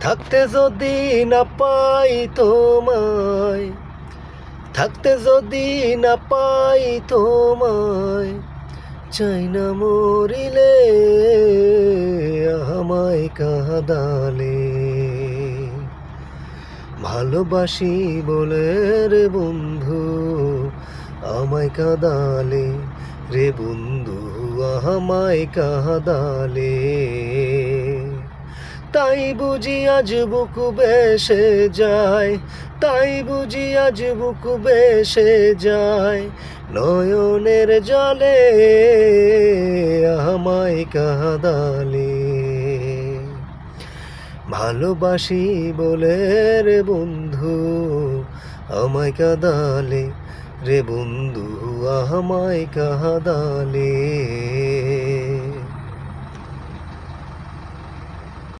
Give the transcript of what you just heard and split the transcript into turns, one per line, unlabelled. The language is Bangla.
থাকতে যদি না পাই তোমায়, থাকতে যদি না পাই তোমায়, চাই না মরিলে আমায় কাঁদালে। ভালোবাসি বলে রে বন্ধু আমায় কাঁদালে, রে বন্ধু আমায় কাঁদালে। তাই বুঝি আজ বুক বেসে যায়, তাই বুঝি আজ বুক বেসে যায়, নয়নের জলে আমায় কাঁদালে। ভালোবাসি বলে রে বন্ধু আমায় কাঁদালে, রে বন্ধু আমায় কাঁদালে।